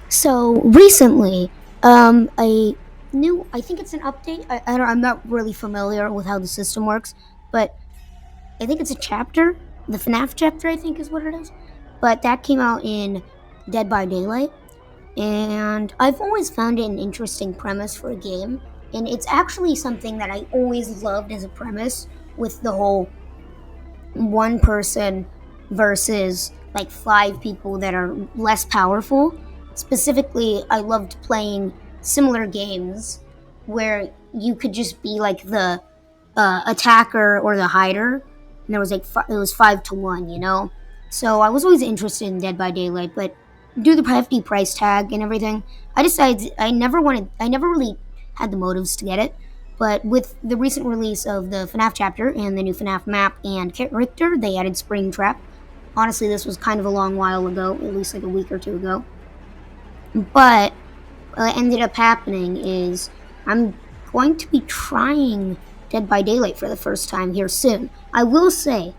So recently, a I think it's an update. I'm not really familiar with how the system works, but I think it's a chapter. The FNAF chapter, I think, is what it is. But that came out in Dead by Daylight, and I've always found it an interesting premise for a game. And it's actually something that I always loved as a premise with the whole one person versus like five people that are less powerful. Specifically, I loved playing similar games where you could just be like the attacker or the hider, and there was like it was 5 to 1, you know. So I was always interested in Dead by Daylight, but due to the hefty price tag and everything, I decided I never really had the motives to get it. But with the recent release of the FNAF chapter and the new FNAF map and character, they added Springtrap. Honestly, this was kind of a long while ago, at least like a week or two ago. But what ended up happening is I'm going to be trying Dead by Daylight for the first time here soon. I will say,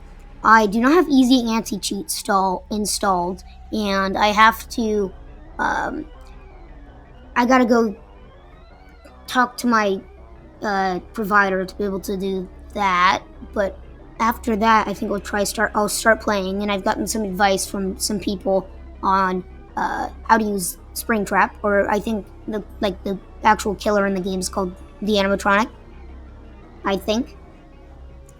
I do not have Easy Anti Cheat installed, and I have to. Um, I gotta go talk to my provider to be able to do that. But after that, I think I'll start playing, and I've gotten some advice from some people on how to use Springtrap, or I think the actual killer in the game is called the animatronic. I think,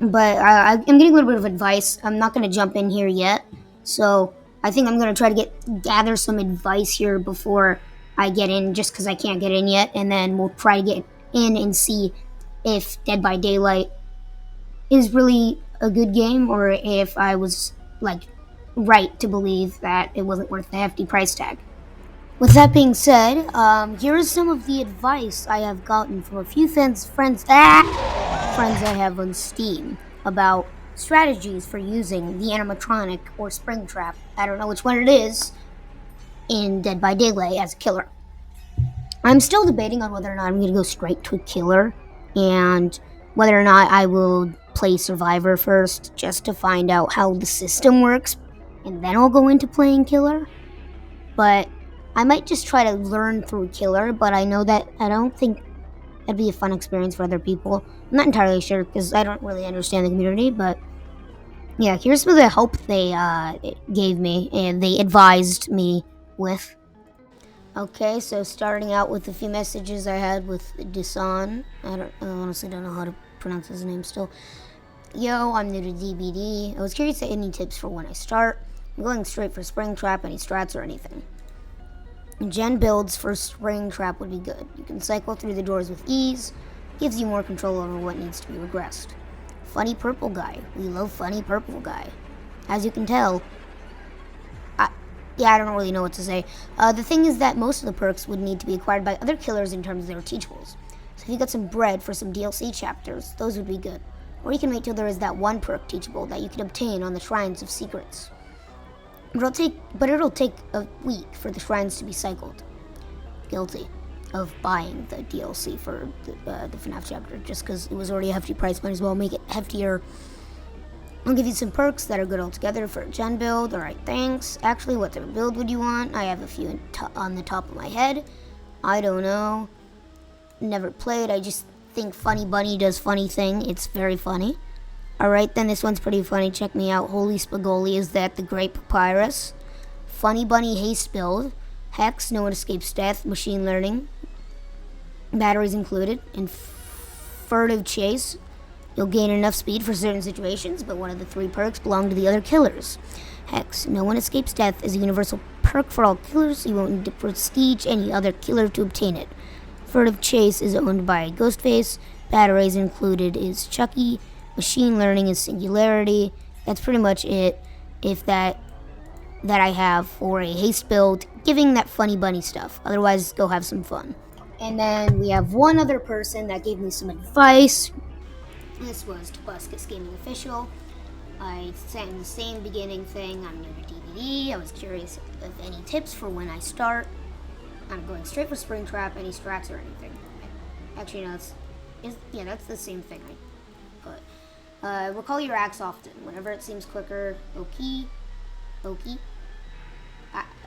but I'm getting a little bit of advice. I'm not going to jump in here yet, so I think I'm going to try to gather some advice here before I get in, just because I can't get in yet, and then we'll try to get in and see if Dead by Daylight is really a good game, or if I was like right to believe that it wasn't worth the hefty price tag. With that being said, here is some of the advice I have gotten from a few friends I have on Steam about strategies for using the animatronic or Springtrap. I don't know which one it is in Dead by Daylight as a killer. I'm still debating on whether or not I'm going to go straight to a killer and whether or not I will play Survivor first just to find out how the system works, and then I'll go into playing killer. But I might just try to learn through killer, but I know that I don't think that'd be a fun experience for other people. I'm not entirely sure because I don't really understand the community, but yeah, here's some of the help they gave me and they advised me with. Okay, so starting out with a few messages I had with Disan. I honestly don't know how to pronounce his name still. Yo, I'm new to DBD. I was curious at any tips for when I start. I'm going straight for Springtrap, any strats or anything. Gen builds for Springtrap would be good. You can cycle through the doors with ease, gives you more control over what needs to be regressed. Funny purple guy. We love funny purple guy. As you can tell, I don't really know what to say. The thing is that most of the perks would need to be acquired by other killers in terms of their teachables. So if you got some bread for some DLC chapters, those would be good. Or you can wait till there is that one perk teachable that you can obtain on the Shrines of Secrets. It'll take a week for the shrines to be cycled. Guilty of buying the DLC for the FNAF chapter just because it was already a hefty price. Might as well make it heftier. I'll give you some perks that are good altogether for a gen build. Alright, thanks. Actually, what type of build would you want? I have a few on the top of my head. I don't know. Never played. I just think Funny Bunny does funny thing. It's very funny. Alright, then this one's pretty funny. Check me out. Holy Spagoli, is that the Great Papyrus? Funny Bunny Haste Build. Hex, no one escapes death. Machine learning. Batteries included. And Furtive Chase. You'll gain enough speed for certain situations, but one of the 3 perks belong to the other killers. Hex, no one escapes death is a universal perk for all killers. You won't need to prestige any other killer to obtain it. Furtive Chase is owned by Ghostface. Batteries included is Chucky. Machine learning is Singularity. That's pretty much it. If that I have for a haste build, giving that funny bunny stuff. Otherwise, go have some fun. And then we have one other person that gave me some advice. This was Tobuscus Gaming Official. I sent him the same beginning thing. I'm new to DVD. I was curious of any tips for when I start. I'm going straight for Springtrap, any strats or anything. Actually, no, that's the same thing I put. Recall your acts often. Whenever it seems quicker, okay.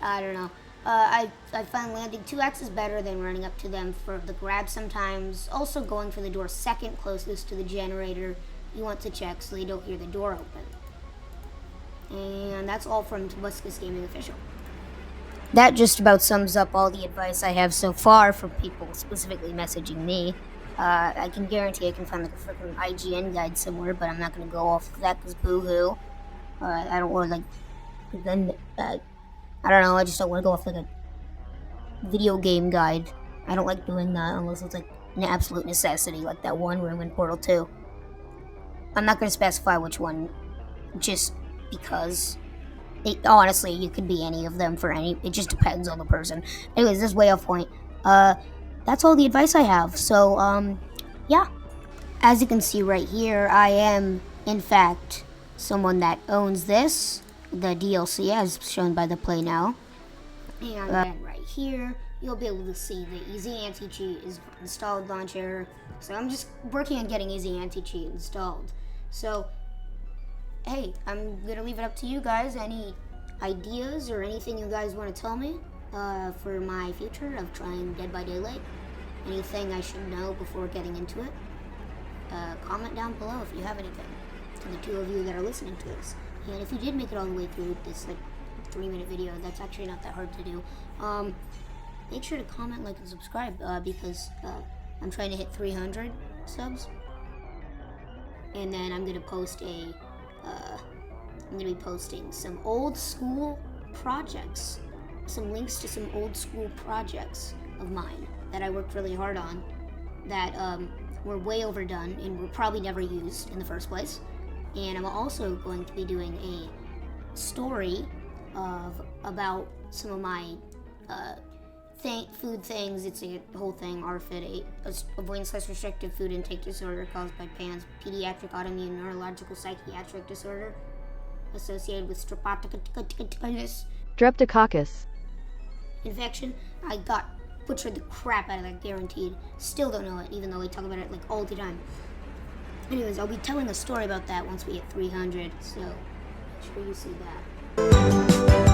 I don't know. I find landing 2x is better than running up to them for the grab sometimes. Also, going for the door second closest to the generator you want to check so they don't hear the door open. And that's all from Tobuscus Gaming Official. That just about sums up all the advice I have so far from people specifically messaging me. I can guarantee I can find like a freaking IGN guide somewhere, but I'm not going to go off of that because boo-hoo. I don't want like, then, I don't know, I just don't want to go off like a video game guide. I don't like doing that unless it's like an absolute necessity, like that one room in Portal 2. I'm not going to specify which one, just because. Honestly, you could be any of them for any. It just depends on the person. Anyways, this is way off point. That's all the advice I have. So, yeah. As you can see right here, I am, in fact, someone that owns this, the DLC, as shown by the play now. And then right here, you'll be able to see the Easy Anti-Cheat is installed launcher. So I'm just working on getting Easy Anti-Cheat installed. So, hey, I'm gonna leave it up to you guys. Any ideas or anything you guys want to tell me for my future of trying Dead by Daylight? Anything I should know before getting into it? Comment down below if you have anything. To the two of you that are listening to this. And if you did make it all the way through this like 3-minute video, that's actually not that hard to do. Make sure to comment, like, and subscribe because I'm trying to hit 300 subs. And then I'm gonna post I'm going to be posting some old school projects, some links to some old school projects of mine that I worked really hard on that were way overdone and were probably never used in the first place. And I'm also going to be doing a story about some of my food things. It's a whole thing, RFID, avoidance/restrictive food intake disorder caused by PANS, pediatric autoimmune neurological psychiatric disorder associated with Streptococcus infection. I got butchered the crap out of that, guaranteed. Still don't know it, even though we talk about it like all the time. Anyways, I'll be telling a story about that once we hit 300, so make sure you see that.